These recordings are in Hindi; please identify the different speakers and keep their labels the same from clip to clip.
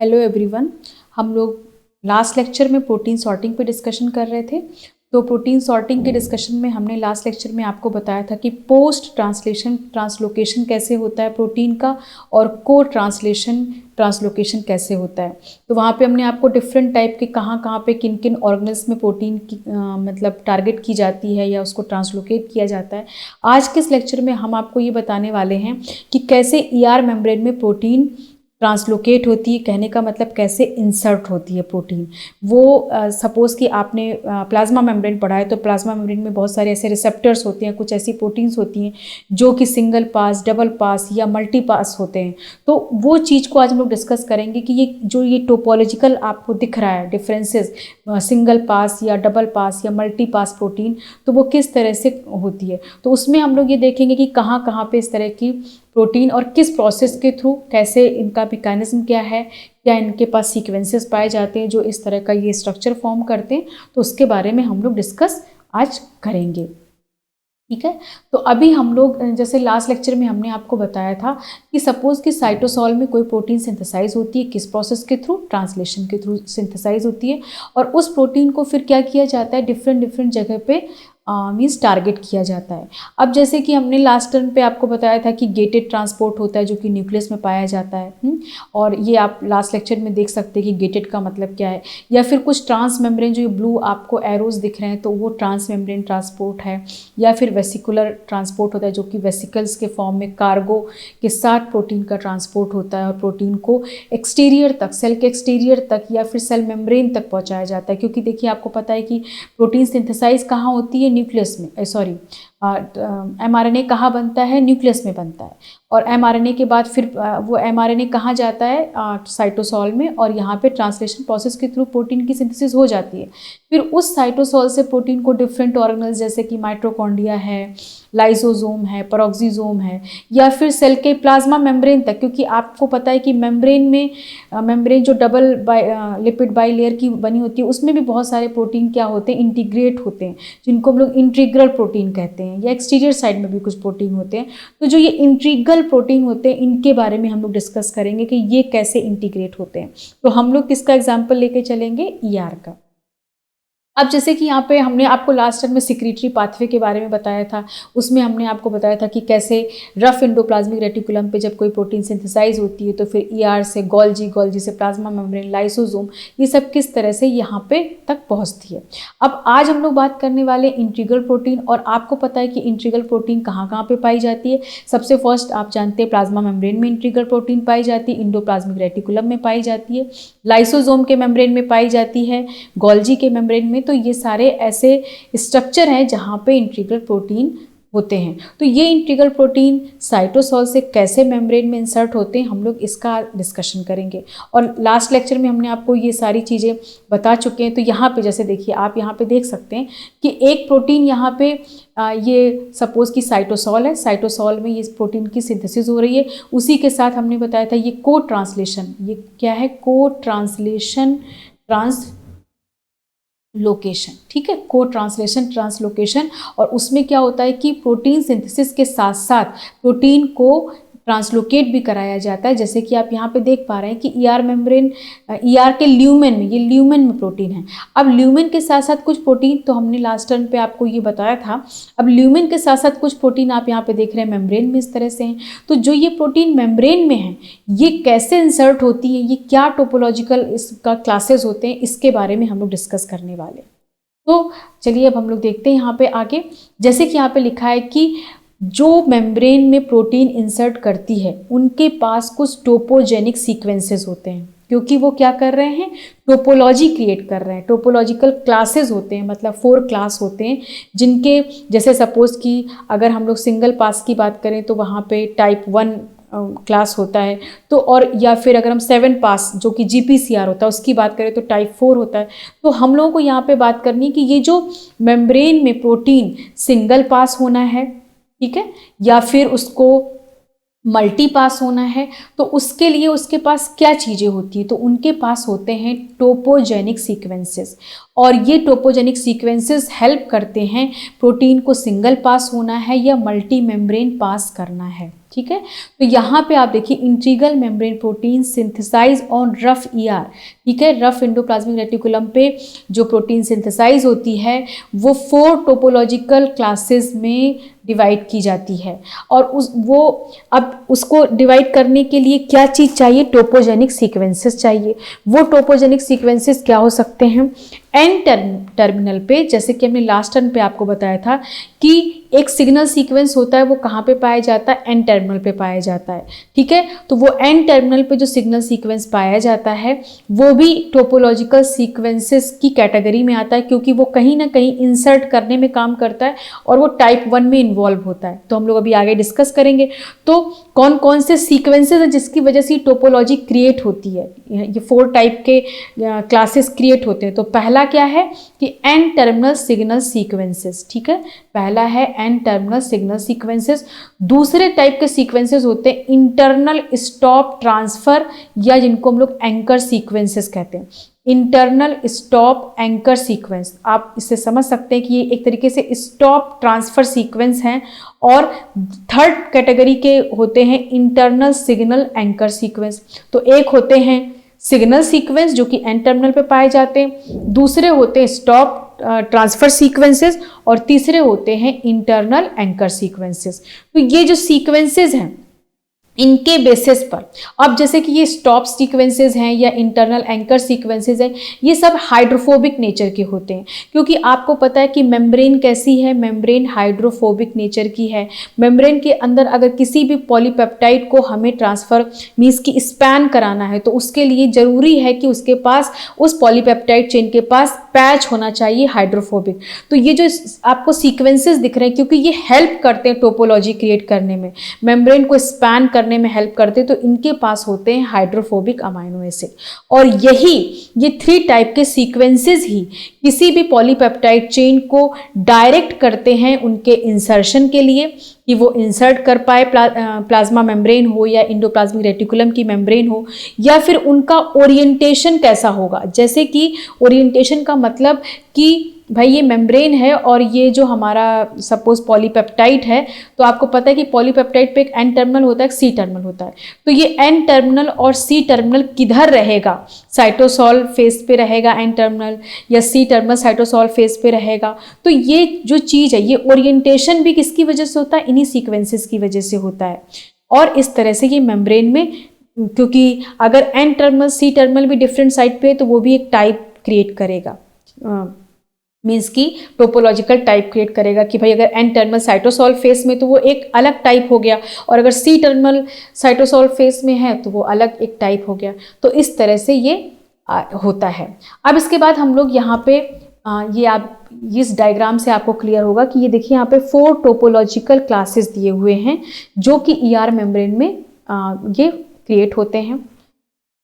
Speaker 1: Hello everyone. हम लोग लास्ट लेक्चर में प्रोटीन सॉर्टिंग पे डिस्कशन कर रहे थे। तो प्रोटीन सॉर्टिंग के डिस्कशन में हमने लास्ट लेक्चर में आपको बताया था कि पोस्ट ट्रांसलेशन ट्रांसलोकेशन कैसे होता है प्रोटीन का, और को ट्रांसलेशन ट्रांसलोकेशन कैसे होता है। तो वहाँ पे हमने आपको डिफरेंट टाइप के कहाँ पे किन किन ऑर्गेनल्स में प्रोटीन की मतलब टारगेट की जाती है या उसको ट्रांसलोकेट किया जाता है। आज के इस लेक्चर में हम आपको ये बताने वाले हैं कि कैसे ईआर मेम्ब्रेन में प्रोटीन ट्रांसलोकेट होती है। कहने का मतलब कैसे इंसर्ट होती है प्रोटीन। वो सपोज़ कि आपने प्लाज्मा मेम्ब्रेन पढ़ा है, तो प्लाज्मा मेम्ब्रेन में बहुत सारे ऐसे रिसेप्टर्स होते हैं, कुछ ऐसी प्रोटीन्स होती हैं जो कि सिंगल पास, डबल पास या मल्टी पास होते हैं। तो वो चीज़ को आज हम लोग डिस्कस करेंगे कि ये टोपोलॉजिकल आपको दिख रहा है डिफरेंसेस, सिंगल पास या डबल पास या मल्टी पास प्रोटीन, तो वो किस तरह से होती है। तो उसमें हम लोग ये देखेंगे कि कहाँ पे इस तरह की प्रोटीन और किस प्रोसेस के थ्रू, कैसे इनका मैकेनिज्म क्या है, क्या इनके पास सीक्वेंसेस पाए जाते हैं जो इस तरह का ये स्ट्रक्चर फॉर्म करते हैं। तो उसके बारे में हम लोग डिस्कस आज करेंगे। ठीक है। तो अभी हम लोग जैसे लास्ट लेक्चर में हमने आपको बताया था कि सपोज कि साइटोसॉल में कोई प्रोटीन सिंथेसाइज होती है, किस प्रोसेस के थ्रू, ट्रांसलेशन के थ्रू सिंथेसाइज होती है, और उस प्रोटीन को फिर क्या किया जाता है, डिफरेंट जगह पे मीन्स टारगेट किया जाता है। अब जैसे कि हमने लास्ट टर्न पे आपको बताया था कि गेटेड ट्रांसपोर्ट होता है जो कि न्यूक्लियस में पाया जाता है। और ये आप लास्ट लेक्चर में देख सकते हैं कि गेटेड का मतलब क्या है। या फिर कुछ ट्रांस मेम्ब्रेन, जो ये ब्लू आपको एरोज दिख रहे हैं, तो वो ट्रांस मेम्ब्रेन ट्रांसपोर्ट है। या फिर वेसिकुलर ट्रांसपोर्ट होता है जो कि वेसिकल्स के फॉर्म में कार्गो के साथ प्रोटीन का ट्रांसपोर्ट होता है और प्रोटीन को एक्सटीरियर तक, सेल के एक्सटीरियर तक या फिर सेल मेम्ब्रेन तक पहुंचाया जाता है। क्योंकि देखिए आपको पता है कि प्रोटीन सिंथेसाइज कहाँ होती है, न्यूक्लियस में, सॉरी एमआरएनए कहाँ बनता है, न्यूक्लियस में बनता है। और एमआरएनए के बाद फिर वो एमआरएनए कहाँ जाता है, साइटोसॉल में, और यहाँ पे ट्रांसलेशन प्रोसेस के थ्रू प्रोटीन की सिंथेसिस हो जाती है। फिर उस साइटोसॉल से प्रोटीन को डिफरेंट ऑर्गेनल्स जैसे कि माइटोकॉन्ड्रिया है, लाइसोसोम है, पेरोक्सीसोम है, या फिर सेल के प्लाज्मा मेम्ब्रेन तक। क्योंकि आपको पता है कि मेम्ब्रेन जो डबल लिपिड बाइलेयर की बनी होती है, उसमें भी बहुत सारे प्रोटीन क्या होते हैं, इंटीग्रेट होते हैं, जिनको हम लोग इंटीग्रल प्रोटीन कहते हैं। या एक्सटीरियर साइड में भी कुछ प्रोटीन होते हैं। तो जो ये इंटीग्रल प्रोटीन होते हैं, इनके बारे में हम लोग डिस्कस करेंगे कि ये कैसे इंटीग्रेट होते हैं। तो हम लोग किसका एग्जाम्पल लेके चलेंगे, ईआर का। अब जैसे कि यहाँ पे हमने आपको लास्ट टाइम में सिक्रीटरी पाथवे के बारे में बताया था। उसमें हमने आपको बताया था कि कैसे रफ एंडोप्लाज्मिक रेटिकुलम पे जब कोई प्रोटीन सिंथेसाइज होती है तो फिर ईआर से गोल्जी से प्लाज्मा मेम्ब्रेन, लाइसोसोम, ये सब किस तरह से यहाँ पे तक पहुँचती है। अब आज हम लोग बात करने वाले इंटीग्रल प्रोटीन। और आपको पता है कि इंटीग्रल प्रोटीन कहाँ पे पाई जाती है। सबसे फर्स्ट आप जानते हैं प्लाज्मा मेम्ब्रेन में इंटीग्रल प्रोटीन पाई जाती है, इंडोप्लाज्मिक रेटिकुलम में पाई जाती है, लाइसोसोम के मेम्ब्रेन में पाई जाती है, गोल्जी के मेम्ब्रेन में। तो ये सारे ऐसे स्ट्रक्चर हैं जहाँ पे इंटीग्रल प्रोटीन होते हैं। तो ये इंटीग्रल प्रोटीन साइटोसॉल से कैसे मेम्ब्रेन में इंसर्ट होते हैं, हम लोग इसका डिस्कशन करेंगे। और लास्ट लेक्चर में हमने आपको ये सारी चीज़ें बता चुके हैं। तो यहाँ पे जैसे देखिए, आप यहाँ पे देख सकते हैं कि एक प्रोटीन यहाँ पे ये सपोज कि साइटोसॉल है, साइटोसॉल में ये प्रोटीन की सिंथेसिस हो रही है। उसी के साथ हमने बताया था ये को ट्रांसलेशन, ये क्या है, को ट्रांसलेशन लोकेशन। ठीक है, को ट्रांसलेशन ट्रांसलोकेशन। और उसमें क्या होता है कि प्रोटीन सिंथेसिस के साथ साथ प्रोटीन को ट्रांसलोकेट भी कराया जाता है। जैसे कि आप यहाँ पे देख पा रहे हैं कि ईआर मेम्ब्रेन, ईआर के ल्यूमेन में, ये ल्यूमेन में प्रोटीन है। अब ल्यूमेन के साथ साथ कुछ प्रोटीन, तो हमने लास्ट टर्न पे आपको ये बताया था। अब ल्यूमेन के साथ साथ कुछ प्रोटीन आप यहाँ पे देख रहे हैं मेम्ब्रेन में इस तरह से हैं। तो जो ये प्रोटीन मेम्ब्रेन में है, ये कैसे इंसर्ट होती है, ये क्या टोपोलॉजिकल इसका क्लासेस होते हैं, इसके बारे में हम लोग डिस्कस करने वाले। तो चलिए अब हम लोग देखते हैं यहाँ पे आगे। जैसे कि यहाँ पे लिखा है कि जो मेम्ब्रेन में प्रोटीन इंसर्ट करती है उनके पास कुछ टोपोजेनिक सीक्वेंसेस होते हैं। क्योंकि वो क्या कर रहे हैं, टोपोलॉजी क्रिएट कर रहे हैं। टोपोलॉजिकल क्लासेस होते हैं, मतलब 4 क्लास होते हैं, जिनके जैसे सपोज कि अगर हम लोग सिंगल पास की बात करें तो वहाँ पे टाइप 1 क्लास होता है। तो और या फिर अगर हम 7 पास जो कि जीपीसीआर होता है उसकी बात करें तो टाइप 4 होता है। तो हम लोगों को यहाँ पे बात करनी है कि ये जो मेम्ब्रेन में प्रोटीन सिंगल पास होना है, ठीक है, या फिर उसको मल्टी पास होना है, तो उसके लिए उसके पास क्या चीज़ें होती है, तो उनके पास होते हैं टोपोजेनिक सीक्वेंसेस। और ये टोपोजेनिक सीक्वेंसेस हेल्प करते हैं प्रोटीन को सिंगल पास होना है या मल्टी मेम्ब्रेन पास करना है। ठीक है। तो यहाँ पे आप देखिए integral membrane protein synthesize on rough ER, ठीक है, रफ एंडोप्लाज्मिक रेटिकुलम पे जो प्रोटीन सिंथेसाइज होती है वो 4 टोपोलॉजिकल क्लासेस में डिवाइड की जाती है। और अब उसको डिवाइड करने के लिए क्या चीज़ चाहिए, टोपोजेनिक सीक्वेंसेस चाहिए। वो टोपोजेनिक सीक्वेंसेस क्या हो सकते हैं, एन टर्मिनल पे, जैसे कि हमने लास्ट टर्म पे आपको बताया था कि एक सिग्नल सीक्वेंस होता है वो कहाँ पे पाया जाता है, एन टर्मिनल पे पाया जाता है, ठीक है। तो वो एन टर्मिनल पे जो सिग्नल सीक्वेंस पाया जाता है वो भी टोपोलॉजिकल सीक्वेंसेस की कैटेगरी में आता है, क्योंकि वो कहीं ना कहीं इंसर्ट करने में काम करता है और वो टाइप 1 में इन्वॉल्व होता है। तो हम लोग अभी आगे डिस्कस करेंगे तो कौन कौन से सीक्वेंसेस हैं जिसकी वजह से टोपोलॉजी क्रिएट होती है। ये 4 टाइप के क्लासेस क्रिएट होते हैं। तो पहला क्या है कि एन टर्मिनल सिग्नल सीक्वेंसेस, ठीक है, पहला है एन टर्मिनल सिग्नल सीक्वेंसेस। दूसरे टाइप के सीक्वेंसेस होते हैं इंटरनल स्टॉप ट्रांसफर, या जिनको हम लोग एंकर सीक्वेंसेस कहते हैं। इंटरनल स्टॉप एंकर सीक्वेंस, आप इससे समझ सकते हैं कि ये एक तरीके से स्टॉप ट्रांसफर सीक्वेंस हैं। और थर्ड कैटेगरी के होते हैं इंटरनल सिग्नल एंकर सीक्वेंस। तो एक होते हैं सिग्नल सीक्वेंस जो कि एन टर्मिनल पे पाए जाते हैं, दूसरे होते हैं स्टॉप ट्रांसफर सीक्वेंसेस, और तीसरे होते हैं इंटरनल एंकर सीक्वेंसेस। तो ये जो सीक्वेंसेस हैं इनके बेसिस पर, अब जैसे कि ये स्टॉप सीक्वेंसेस हैं या इंटरनल एंकर सीक्वेंसेस हैं, ये सब हाइड्रोफोबिक नेचर के होते हैं। क्योंकि आपको पता है कि मेम्ब्रेन कैसी है, मेम्ब्रेन हाइड्रोफोबिक नेचर की है। मेम्ब्रेन के अंदर अगर किसी भी पॉलीपेप्टाइड को हमें ट्रांसफर मीन्स की स्पैन कराना है तो उसके लिए ज़रूरी है कि उसके पास, उस पॉलीपेप्टाइड चेन के पास पैच होना चाहिए हाइड्रोफोबिक। तो ये जो आपको सीक्वेंसेस दिख रहे हैं, क्योंकि ये हेल्प करते हैं टोपोलॉजी क्रिएट करने में, मेम्ब्रेन को स्पैन करने में हेल्प करते, तो इनके पास होते हैं हाइड्रोफोबिक अमाइनो एसिड। और ये 3 टाइप के सीक्वेंसेस ही किसी भी पॉलीपेप्टाइड चेन को डायरेक्ट करते हैं उनके इंसर्शन के लिए, कि वो इंसर्ट कर पाए प्लाज्मा मेम्ब्रेन हो या इंडोप्लाज्मिक रेटिकुलम की मेम्ब्रेन हो, या फिर उनका ओरिएंटेशन कैसा होगा। जैसे कि ओरिएंटेशन का मतलब कि भाई ये मेम्ब्रेन है और ये जो हमारा सपोज पॉलीपेप्टाइड है, तो आपको पता है कि पॉलीपेप्टाइड पे एक एन टर्मिनल होता है, एक सी टर्मिनल होता है। तो ये एन टर्मिनल और सी टर्मिनल किधर रहेगा, साइटोसॉल फेस पे रहेगा एन टर्मिनल, या सी टर्मिनल साइटोसॉल फेस पे रहेगा। तो ये जो चीज़ है, ये ओरिएंटेशन भी किसकी वजह से होता है, इन्हीं सीक्वेंसेस की वजह से होता है। और इस तरह से ये मेम्ब्रेन में, क्योंकि अगर एन टर्मिनल सी टर्मिनल भी डिफरेंट साइड पे है तो वो भी एक टाइप क्रिएट करेगा, मीन्स की टोपोलॉजिकल टाइप क्रिएट करेगा कि भाई अगर एन टर्मिनल साइटोसॉल फेस में तो वो एक अलग टाइप हो गया, और अगर सी टर्मिनल साइटोसॉल फेस में है तो वो अलग एक टाइप हो गया। तो इस तरह से ये होता है। अब इसके बाद हम लोग यहाँ पे ये आप इस डायग्राम से आपको क्लियर होगा कि ये देखिए यहाँ पे 4 टोपोलॉजिकल क्लासेस दिए हुए हैं जो कि ईआर मेम्ब्रेन में ये क्रिएट होते हैं।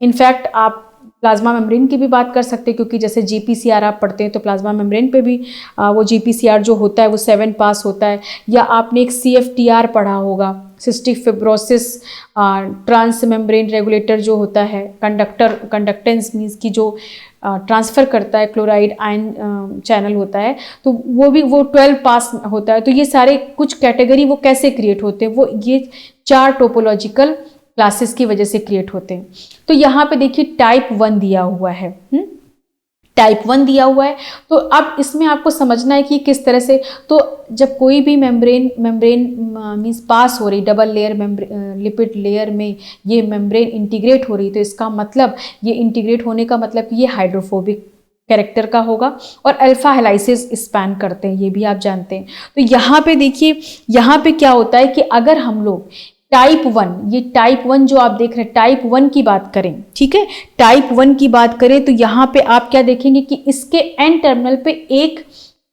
Speaker 1: इनफैक्ट आप प्लाज्मा मेम्ब्रेन की भी बात कर सकते हैं, क्योंकि जैसे जीपीसीआर आप पढ़ते हैं तो प्लाज्मा मेम्ब्रेन पे भी वो जीपीसीआर जो होता है वो 7 पास होता है। या आपने एक सीएफटीआर पढ़ा होगा, cystic fibrosis trans membrane regulator जो होता है, कंडक्टेंस मीन्स की जो ट्रांसफ़र करता है, क्लोराइड आयन चैनल होता है, तो वो 12 पास होता है। तो ये सारे कुछ कैटेगरी वो कैसे क्रिएट होते हैं, वो ये 4 टोपोलॉजिकल क्लासेस की वजह से क्रिएट होते हैं। तो यहाँ पे देखिए टाइप 1 दिया हुआ है, टाइप 1 दिया हुआ है। तो अब इसमें आपको समझना है कि किस तरह से, तो जब कोई भी मेम्ब्रेन मीन्स पास हो रही, डबल लेयर लिपिड लेयर में ये मेम्ब्रेन इंटीग्रेट हो रही, तो इसका मतलब ये इंटीग्रेट होने का मतलब कि ये हाइड्रोफोबिक कैरेक्टर का होगा और अल्फा हेलाइसिस स्पैन करते हैं, ये भी आप जानते हैं। तो यहाँ पे देखिए, यहाँ पे क्या होता है कि अगर हम लोग टाइप 1, ये टाइप 1 जो आप देख रहे हैं, टाइप 1 की बात करें, ठीक है, टाइप 1 की बात करें तो यहाँ पे आप क्या देखेंगे कि इसके एन टर्मिनल पे एक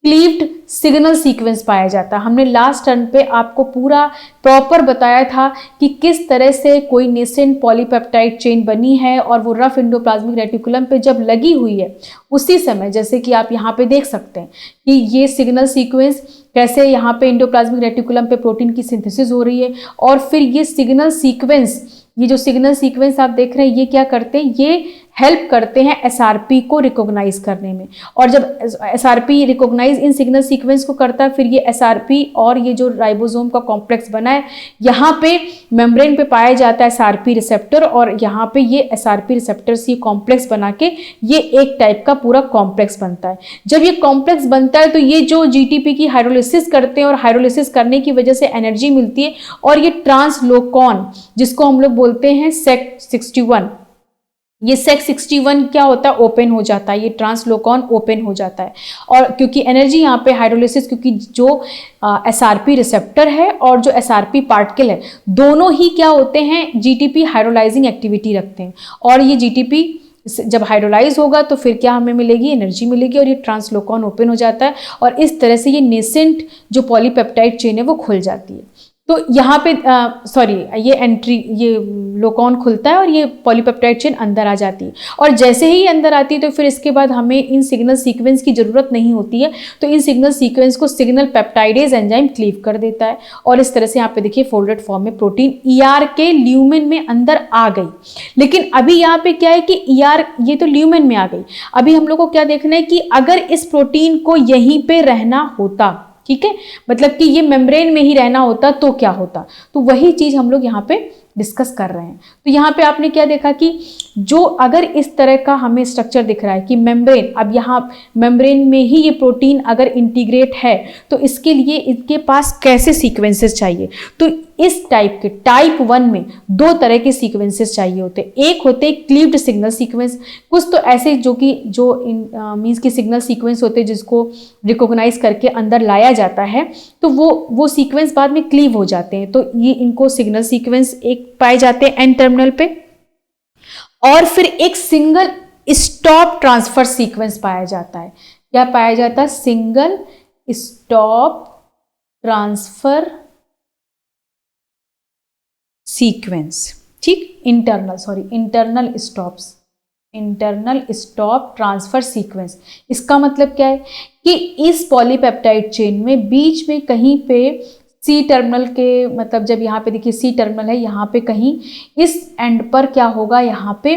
Speaker 1: क्लीव्ड सिग्नल सीक्वेंस पाया जाता है। हमने लास्ट टर्न पे आपको पूरा प्रॉपर बताया था कि किस तरह से कोई नेसेंट पॉलीपेप्टाइड चेन बनी है और वो रफ एंडोप्लाज्मिक रेटिकुलम पे जब लगी हुई है उसी समय, जैसे कि आप यहाँ पे देख सकते हैं कि ये सिग्नल सीक्वेंस कैसे यहाँ पे एंडोप्लाज्मिक रेटिकुलम पे प्रोटीन की सिंथेसिस हो रही है, और फिर ये सिग्नल सीक्वेंस, ये जो सिग्नल सीक्वेंस आप देख रहे हैं ये क्या करते हैं, ये हेल्प करते हैं एसआरपी को रिकॉग्नाइज करने में। और जब एसआरपी रिकॉग्नाइज इन सिग्नल सीक्वेंस को करता है, फिर ये एसआरपी और ये जो राइबोसोम का कॉम्प्लेक्स बना है, यहाँ पे मेम्ब्रेन पे पाया जाता है एसआरपी रिसेप्टर, और यहाँ पे ये एसआरपी रिसेप्टर से कॉम्प्लेक्स बना के ये एक टाइप का पूरा कॉम्प्लेक्स बनता है। जब ये कॉम्प्लेक्स बनता है तो ये जो जीटीपी की हाइड्रोलिसिस करते हैं, और हाइड्रोलिसिस करने की वजह से एनर्जी मिलती है, और ये ट्रांसलोकॉन जिसको हम लोग बोलते हैं सेक61, ये सेक61 क्या होता है, ओपन हो जाता है, ये ट्रांसलोकॉन ओपन हो जाता है। और क्योंकि एनर्जी यहाँ पे हाइड्रोलिसिस, क्योंकि जो एसआरपी रिसेप्टर है और जो एसआरपी पार्टिकल है, दोनों ही क्या होते हैं, जीटीपी हाइड्रोलाइजिंग एक्टिविटी रखते हैं। और ये जीटीपी जब हाइड्रोलाइज होगा तो फिर क्या हमें मिलेगी, एनर्जी मिलेगी, और ये ट्रांसलोकॉन ओपन हो जाता है, और इस तरह से ये नेसेंट जो पॉलीपेप्टाइड चेन है वो खुल जाती है। तो यहाँ पे ये एंट्री, ये लोकॉन खुलता है और ये पॉलीपेप्टाइड चेन अंदर आ जाती है। और जैसे ही अंदर आती है तो फिर इसके बाद हमें इन सिग्नल सीक्वेंस की ज़रूरत नहीं होती है, तो इन सिग्नल सीक्वेंस को सिग्नल पेप्टाइडेज एंजाइम क्लीव कर देता है, और इस तरह से यहाँ पे देखिए फोल्डेड फॉर्म में प्रोटीन ईआर के ल्यूमेन में अंदर आ गई। लेकिन अभी यहाँ पे क्या है कि ईआर ये तो ल्यूमेन में आ गई, अभी हम लोग को क्या देखना है कि अगर इस प्रोटीन को यहीं पे रहना होता, ठीक है, मतलब कि ये मेम्ब्रेन में ही रहना होता तो क्या होता, तो वही चीज हम लोग यहाँ पे डिस्कस कर रहे हैं। तो यहाँ पे आपने क्या देखा कि जो अगर इस तरह का हमें स्ट्रक्चर दिख रहा है कि मेम्ब्रेन, अब यहाँ मेम्ब्रेन में ही ये प्रोटीन अगर इंटीग्रेट है तो इसके लिए इनके पास कैसे सीक्वेंसेस चाहिए, तो इस टाइप के टाइप 1 में 2 तरह के सीक्वेंसेस चाहिए होते हैं। एक होते हैं क्लीव्ड सिग्नल सीक्वेंस, कुछ तो ऐसे जो मीन्स की सिग्नल सीक्वेंस होते हैं जिसको रिकॉग्नाइज करके अंदर लाया जाता है, तो वो सीक्वेंस बाद में क्लीव हो जाते हैं, तो ये इनको सिग्नल सीक्वेंस एक पाए जाते हैं एन टर्मिनल पे। और फिर एक सिंगल स्टॉप ट्रांसफर सीक्वेंस पाया जाता है। क्या पाया जाता है, सिंगल स्टॉप ट्रांसफर सीक्वेंस, ठीक, इंटरनल स्टॉप ट्रांसफर सीक्वेंस। इसका मतलब क्या है कि इस पॉलीपेप्टाइड चेन में बीच में कहीं पे सी टर्मिनल के, मतलब जब यहाँ पे देखिए सी टर्मिनल है, यहाँ पे कहीं इस एंड पर क्या होगा, यहाँ पे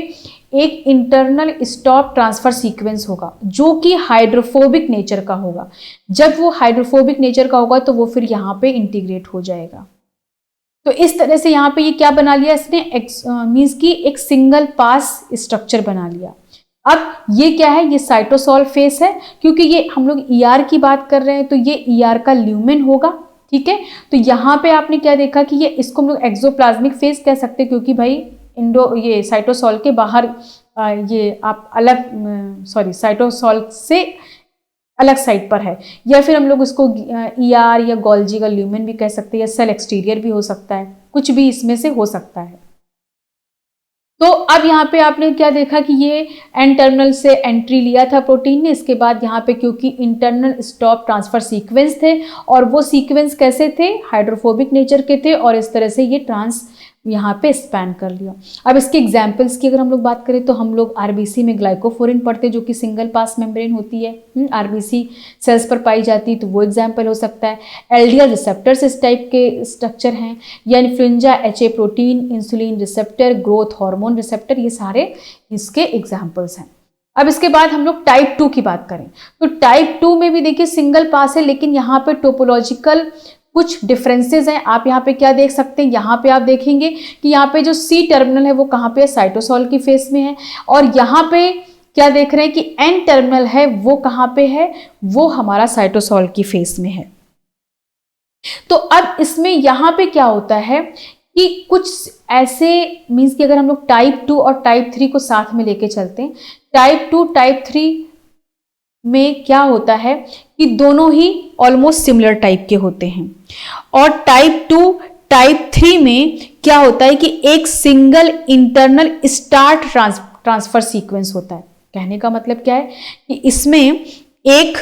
Speaker 1: एक इंटरनल स्टॉप ट्रांसफर सीक्वेंस होगा जो कि हाइड्रोफोबिक नेचर का होगा। जब वो हाइड्रोफोबिक नेचर का होगा तो वो फिर यहाँ पे इंटीग्रेट हो जाएगा। तो इस तरह से यहाँ पे ये क्या बना लिया इसने, मीन्स की एक सिंगल पास स्ट्रक्चर बना लिया। अब ये क्या है, ये साइटोसॉल फेस है, क्योंकि ये हम लोग ईआर की बात कर रहे हैं तो ये ईआर का ल्यूमेन होगा, ठीक है। तो यहाँ पे आपने क्या देखा कि ये इसको हम लोग एक्सोप्लाज्मिक फेस कह सकते हैं, क्योंकि भाई ये साइटोसॉल के बाहर ये आप अलग साइटोसॉल से अलग साइड पर है, या फिर हम लोग उसको ईआर या गोल्जी का ल्यूमेन भी कह सकते हैं, या सेल एक्सटीरियर भी हो सकता है, कुछ भी इसमें से हो सकता है। तो अब यहाँ पे आपने क्या देखा कि ये एन टर्मिनल से एंट्री लिया था प्रोटीन ने, इसके बाद यहाँ पे क्योंकि इंटरनल स्टॉप ट्रांसफर सीक्वेंस थे, और वो सीक्वेंस कैसे थे, हाइड्रोफोबिक नेचर के थे, और इस तरह से ये यहाँ पे स्पैन कर लिया। अब इसके एग्जाम्पल्स की अगर हम लोग बात करें तो हम लोग आरबीसी में ग्लाइकोफोरिन पढ़ते हैं जो कि सिंगल पास मेम्ब्रेन होती है, आरबीसी सेल्स पर पाई जाती है, तो वो एग्जाम्पल हो सकता है। एलडीएल रिसेप्टर्स इस टाइप के स्ट्रक्चर हैं, या influenza HA protein, insulin receptor, growth hormone receptor, ये सारे इसके एग्जाम्पल्स हैं। अब इसके बाद हम लोग टाइप 2 की बात करें तो टाइप 2 में भी देखिए सिंगल पास है, लेकिन यहाँ पे टोपोलॉजिकल कुछ डिफरेंसेस हैं। आप यहाँ पे क्या देख सकते हैं, यहाँ पे आप देखेंगे कि यहाँ पे जो सी टर्मिनल है वो कहाँ पे है, साइटोसॉल की फेस में है, और यहाँ पे क्या देख रहे हैं कि एन टर्मिनल है वो कहाँ पे है, वो हमारा साइटोसॉल की फेस में है। तो अब इसमें यहाँ पे क्या होता है कि कुछ ऐसे मीन्स कि अगर हम लोग टाइप 2 और टाइप 3 को साथ में लेके चलते हैं, टाइप 2 टाइप 3 में क्या होता है कि दोनों ही ऑलमोस्ट सिमिलर टाइप के होते हैं, और टाइप 2 टाइप 3 में क्या होता है कि एक single internal start transfer sequence होता है। कहने का मतलब क्या है कि इसमें एक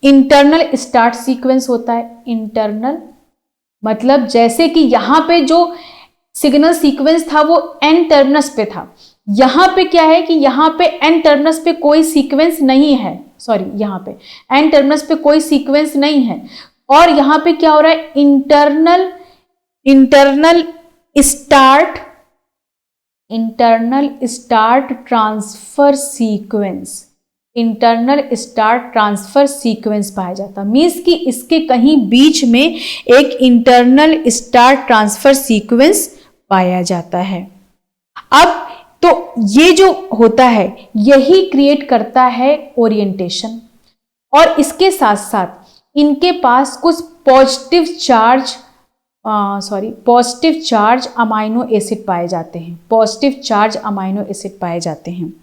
Speaker 1: इंटरनल स्टार्ट सीक्वेंस होता है। इंटरनल मतलब जैसे कि यहाँ पे जो सिग्नल सीक्वेंस था वो एन टर्मिनस पे था, यहाँ पे क्या है कि यहाँ पे एन टर्मिनस पे कोई सीक्वेंस नहीं है, यहाँ पे एन टर्मिनस पे कोई सीक्वेंस नहीं है, और यहाँ पे क्या हो रहा है, internal start internal start transfer sequence, internal start transfer sequence पाया जाता है। मीन्स कि इसके कहीं बीच में एक इंटरनल स्टार्ट ट्रांसफर सीक्वेंस पाया जाता है। अब तो ये जो होता है यही क्रिएट करता है ओरिएंटेशन, और इसके साथ साथ इनके पास कुछ पॉजिटिव चार्ज अमाइनो एसिड पाए जाते हैं, पॉजिटिव चार्ज अमाइनो एसिड पाए जाते हैं।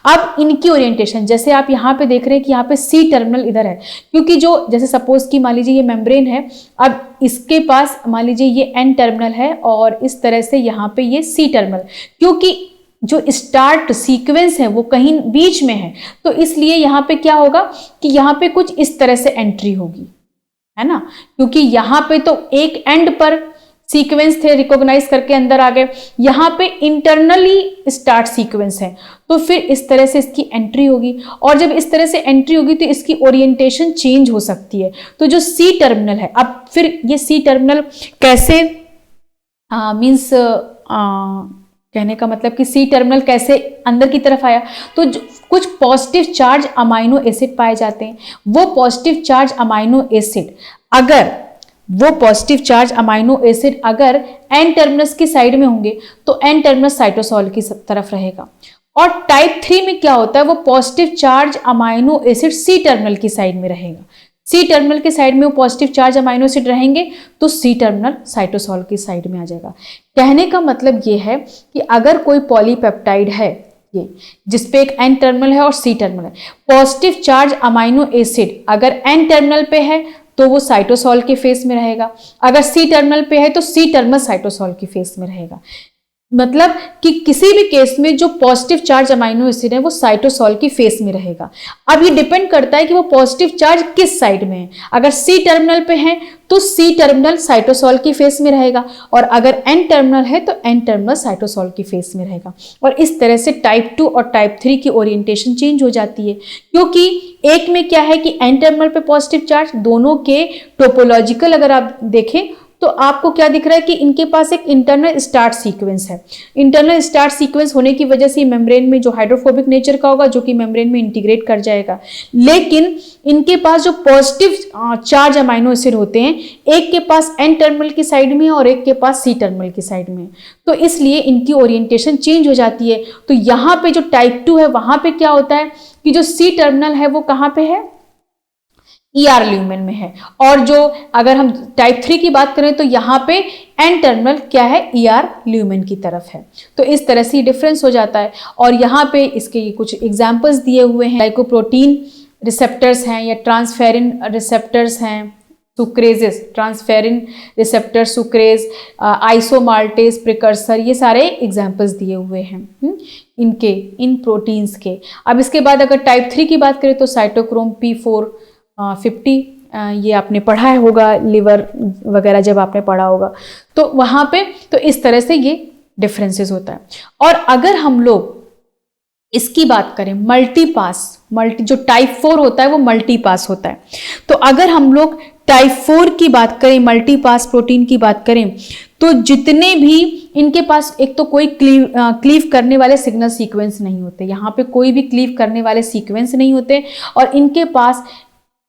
Speaker 1: अब इनकी ओरिएंटेशन, जैसे आप यहाँ पे देख रहे हैं कि यहाँ पे सी टर्मिनल इधर है, क्योंकि जो जैसे सपोज कि मान लीजिए ये मेम्ब्रेन है, अब इसके पास मान लीजिए ये एन टर्मिनल है और इस तरह से यहाँ पे ये सी टर्मिनल, क्योंकि जो स्टार्ट सीक्वेंस है वो कहीं बीच में है, तो इसलिए यहाँ पे क्या होगा कि यहाँ पे कुछ इस तरह से एंट्री होगी, है ना, क्योंकि यहाँ पे तो एक एंड पर सीक्वेंस थे, रिकॉग्नाइज करके अंदर आ गए, यहाँ पे इंटरनली स्टार्ट सीक्वेंस है, तो फिर इस तरह से इसकी एंट्री होगी, और जब इस तरह से एंट्री होगी तो इसकी ओरिएंटेशन चेंज हो सकती है। तो जो सी टर्मिनल है, अब फिर ये सी टर्मिनल कैसे मीन्स कहने का मतलब कि सी टर्मिनल कैसे अंदर की तरफ आया, तो कुछ पॉजिटिव चार्ज अमाइनो एसिड पाए जाते हैं। वो पॉजिटिव चार्ज अमाइनो एसिड अगर एन टर्मिनस की साइड में होंगे तो एन टर्मिनस साइटोसॉल की तरफ रहेगा, और टाइप 3 में क्या होता है, वो positive charge amino acid C terminal की साइड में रहेगा। सी टर्मिनल के साइड में वो पॉजिटिव चार्ज अमाइनो एसिड रहेंगे तो सी टर्मिनल साइटोसॉल की साइड में आ जाएगा। कहने का मतलब ये है कि अगर कोई पॉलीपेप्टाइड है, ये जिसपे एक एन टर्मिनल है और सी टर्मिनल है, पॉजिटिव चार्ज अमाइनो एसिड अगर एन टर्मिनल पे है तो वो साइटोसॉल के फेस में रहेगा, अगर सी टर्मिनल पे है तो सी टर्मिनल साइटोसॉल के फेस में रहेगा। मतलब कि किसी भी केस में जो पॉजिटिव चार्ज अमाइनो एसिड है वो साइटोसॉल की फेस में रहेगा। अब ये डिपेंड करता है कि वो पॉजिटिव चार्ज किस साइड में है, अगर सी टर्मिनल पे है तो सी टर्मिनल साइटोसॉल की फेस में रहेगा, और अगर एन टर्मिनल है तो एन टर्मिनल साइटोसॉल की फेस में रहेगा। और इस तरह से टाइप 2 और टाइप 3 की ओरिएंटेशन चेंज हो जाती है, क्योंकि एक में क्या है कि एन टर्मिनल पे पॉजिटिव चार्ज, दोनों के टोपोलॉजिकल अगर आप देखें तो आपको क्या दिख रहा है कि इनके पास एक इंटरनल स्टार्ट सीक्वेंस है। इंटरनल स्टार्ट सीक्वेंस होने की वजह से मेम्ब्रेन में जो हाइड्रोफोबिक नेचर का होगा, जो कि मेम्ब्रेन में इंटीग्रेट कर जाएगा, लेकिन इनके पास जो पॉजिटिव चार्ज अमाइनो एसिड होते हैं, एक के पास एन टर्मिनल की साइड में और एक के पास सी टर्मिनल की साइड में, तो इसलिए इनकी ओरिएंटेशन चेंज हो जाती है। तो यहाँ पे जो टाइप 2 है वहां पे क्या होता है कि जो सी टर्मिनल है वो कहाँ पे है, ER ल्यूमेन में है, और जो अगर हम टाइप 3 की बात करें तो यहाँ पे एन टर्मिनल क्या है, ER ल्यूमेन की तरफ है। तो इस तरह से डिफरेंस हो जाता है। और यहाँ पे इसके कुछ एग्जांपल्स दिए हुए हैं, ग्लाइकोप्रोटीन रिसेप्टर्स हैं या ट्रांसफेरिन रिसेप्टर्स हैं, sucrases, transferrin receptor, sucrase, isomaltase precursor, ये सारे एग्जांपल्स दिए हुए हैं इन प्रोटीन्स के। अब इसके बाद अगर टाइप 3 की बात करें तो साइटोक्रोम P450, ये आपने पढ़ा होगा, लिवर वगैरह जब आपने पढ़ा होगा तो वहाँ पे तो इस तरह से ये डिफरेंसेस होता है। और अगर हम लोग इसकी बात करें जो टाइप 4 होता है वो मल्टीपास होता है, तो अगर हम लोग टाइप 4 की बात करें, मल्टीपास प्रोटीन की बात करें, तो जितने भी इनके पास एक तो कोई क्लीव करने वाले सिग्नल सीक्वेंस नहीं होते, यहाँ पे कोई भी क्लीव करने वाले सीक्वेंस नहीं होते, और इनके पास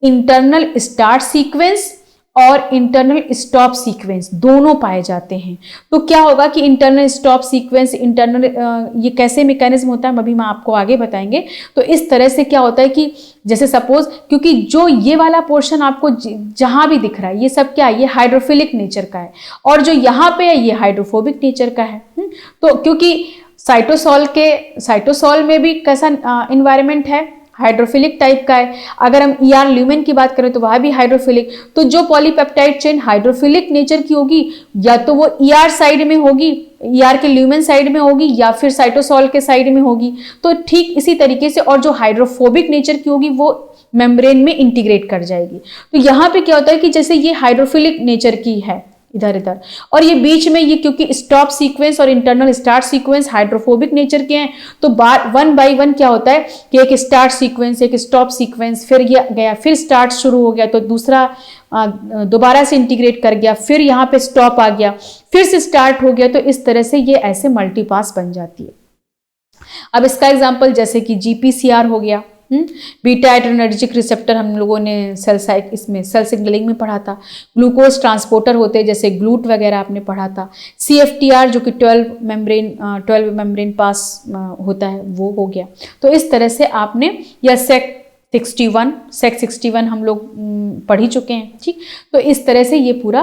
Speaker 1: इंटरनल स्टार्ट सीक्वेंस और इंटरनल स्टॉप सीक्वेंस दोनों पाए जाते हैं। तो क्या होगा कि इंटरनल स्टॉप सीक्वेंस, ये कैसे मैकेनिज्म होता है अभी मैं आपको आगे बताएंगे। तो इस तरह से क्या होता है कि जैसे सपोज, क्योंकि जो ये वाला पोर्शन आपको जहां भी दिख रहा है ये सब क्या है, ये हाइड्रोफिलिक नेचर का है, और जो यहाँ पे है ये हाइड्रोफोबिक नेचर का है। तो क्योंकि साइटोसॉल में भी कैसा इन्वायरमेंट है, हाइड्रोफिलिक टाइप का है। अगर हम ER ल्यूमेन की बात करें तो वह भी हाइड्रोफिलिक, तो जो पॉलीपेप्टाइड चेन हाइड्रोफिलिक नेचर की होगी या तो वो ER साइड में होगी, ER के ल्यूमेन साइड में होगी, या फिर साइटोसॉल के साइड में होगी। तो ठीक इसी तरीके से, और जो हाइड्रोफोबिक नेचर की होगी वो मेम्ब्रेन में इंटीग्रेट कर जाएगी। तो यहाँ पे क्या होता है कि जैसे ये हाइड्रोफिलिक नेचर की है इधर, और ये बीच में ये क्योंकि स्टॉप सीक्वेंस और internal start sequence hydrophobic nature के हैं, तो वन बाय वन क्या होता है कि एक स्टार्ट सीक्वेंस, एक स्टॉप सीक्वेंस, फिर ये गया, फिर स्टार्ट शुरू हो गया तो दूसरा दोबारा से इंटीग्रेट कर गया, फिर यहाँ पे स्टॉप आ गया, फिर से स्टार्ट हो गया, तो इस तरह से ये ऐसे मल्टीपास बन जाती है। अब इसका एग्जांपल जैसे कि GPCR हो गया, बीटा एड्रेनर्जिक रिसेप्टर हम लोगों ने इसमें सेल सिग्नलिंग में पढ़ा था। ग्लूकोज ट्रांसपोर्टर होते हैं जैसे ग्लूट वगैरह आपने पढ़ा था। CFTR जो कि 12 मेम्ब्रेन पास होता है, वो हो गया। तो इस तरह से आपने, या SEC61 हम लोग पढ़ ही चुके हैं, ठीक। तो इस तरह से ये पूरा